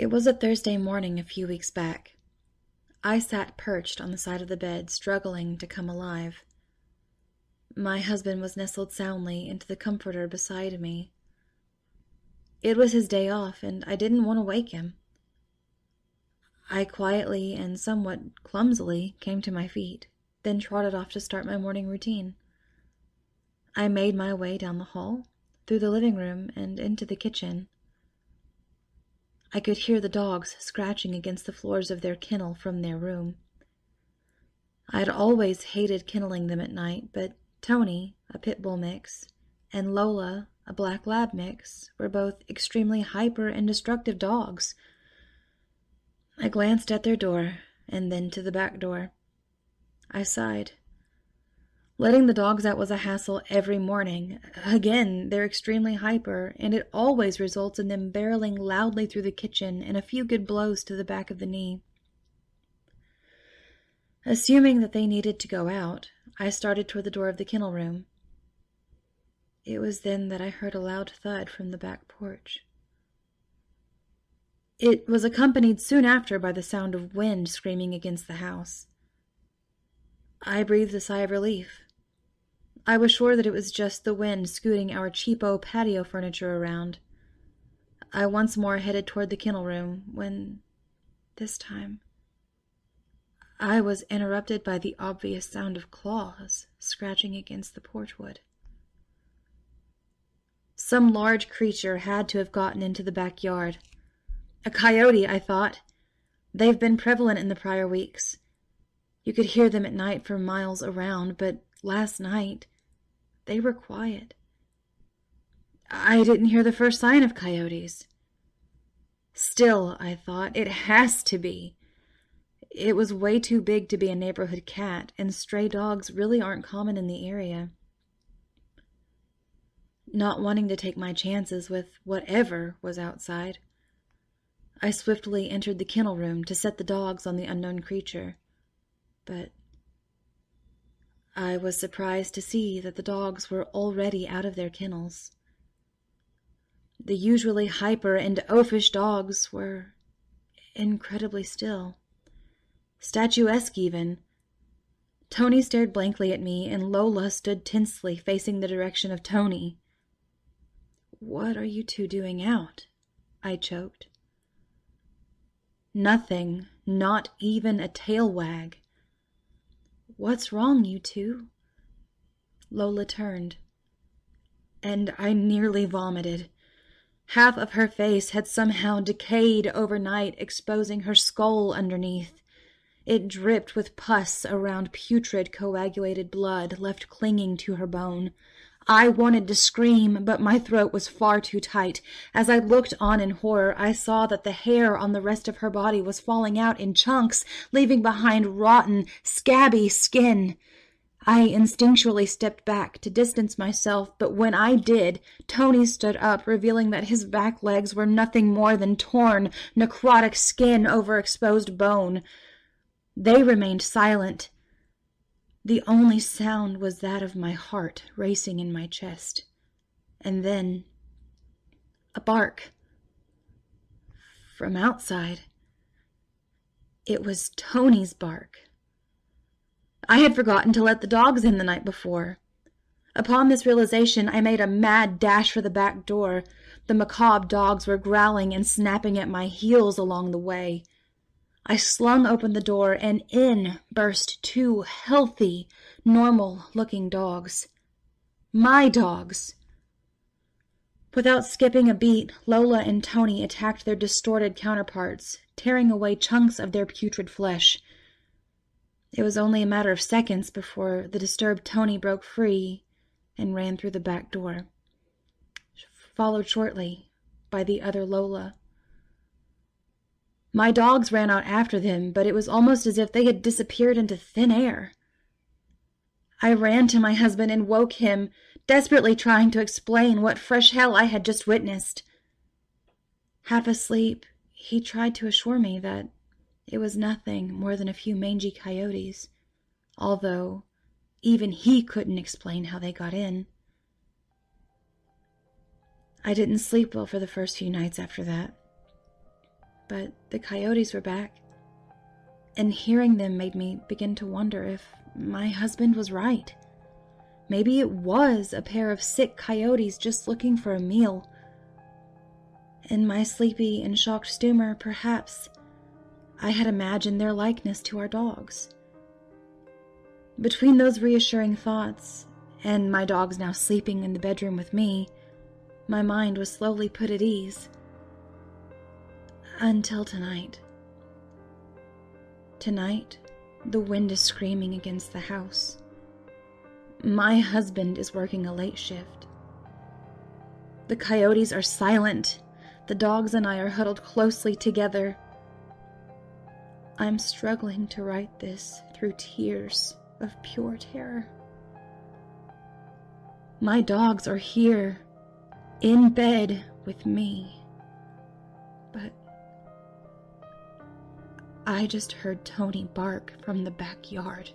It was a Thursday morning a few weeks back. I sat perched on the side of the bed, struggling to come alive. My husband was nestled soundly into the comforter beside me. It was his day off, and I didn't want to wake him. I quietly and somewhat clumsily came to my feet, then trotted off to start my morning routine. I made my way down the hall, through the living room, and into the kitchen. I could hear the dogs scratching against the floors of their kennel from their room. I had always hated kenneling them at night, but Tony, a pit bull mix, and Lola, a black lab mix, were both extremely hyper and destructive dogs. I glanced at their door, and then to the back door. I sighed. Letting the dogs out was a hassle every morning. Again, they're extremely hyper, and it always results in them barreling loudly through the kitchen and a few good blows to the back of the knee. Assuming that they needed to go out, I started toward the door of the kennel room. It was then that I heard a loud thud from the back porch. It was accompanied soon after by the sound of wind screaming against the house. I breathed a sigh of relief. I was sure that it was just the wind scooting our cheapo patio furniture around. I once more headed toward the kennel room when, this time, I was interrupted by the obvious sound of claws scratching against the porch wood. Some large creature had to have gotten into the backyard. A coyote, I thought. They've been prevalent in the prior weeks. You could hear them at night for miles around, but last night they were quiet. I didn't hear the first sign of coyotes. Still, I thought, it has to be. It was way too big to be a neighborhood cat, and stray dogs really aren't common in the area. Not wanting to take my chances with whatever was outside, I swiftly entered the kennel room to set the dogs on the unknown creature. But I was surprised to see that the dogs were already out of their kennels. The usually hyper and oafish dogs were incredibly still. Statuesque, even. Tony stared blankly at me, and Lola stood tensely, facing the direction of Tony. "What are you two doing out?" I choked. "Nothing, not even a tail wag." "What's wrong, you two?" Lola turned, and I nearly vomited. Half of her face had somehow decayed overnight, exposing her skull underneath. It dripped with pus around putrid, coagulated blood left clinging to her bone. I wanted to scream, but my throat was far too tight. As I looked on in horror, I saw that the hair on the rest of her body was falling out in chunks, leaving behind rotten, scabby skin. I instinctually stepped back to distance myself, but when I did, Tony stood up, revealing that his back legs were nothing more than torn, necrotic skin over exposed bone. They remained silent. The only sound was that of my heart racing in my chest. And then, a bark. From outside. It was Tony's bark. I had forgotten to let the dogs in the night before. Upon this realization, I made a mad dash for the back door. The macabre dogs were growling and snapping at my heels along the way. I slung open the door, and in burst two healthy, normal-looking dogs. My dogs! Without skipping a beat, Lola and Tony attacked their distorted counterparts, tearing away chunks of their putrid flesh. It was only a matter of seconds before the disturbed Tony broke free and ran through the back door, followed shortly by the other Lola. My dogs ran out after them, but it was almost as if they had disappeared into thin air. I ran to my husband and woke him, desperately trying to explain what fresh hell I had just witnessed. Half asleep, he tried to assure me that it was nothing more than a few mangy coyotes, although even he couldn't explain how they got in. I didn't sleep well for the first few nights after that. but the coyotes were back, and hearing them made me begin to wonder if my husband was right. Maybe it was a pair of sick coyotes just looking for a meal. In my sleepy and shocked stupor, perhaps I had imagined their likeness to our dogs. Between those reassuring thoughts and my dogs now sleeping in the bedroom with me, my mind was slowly put at ease. Until tonight. Tonight, the wind is screaming against the house. My husband is working a late shift. The coyotes are silent. The dogs and I are huddled closely together. I'm struggling to write this through tears of pure terror. My dogs are here, in bed with me. But I just heard Tony bark from the backyard.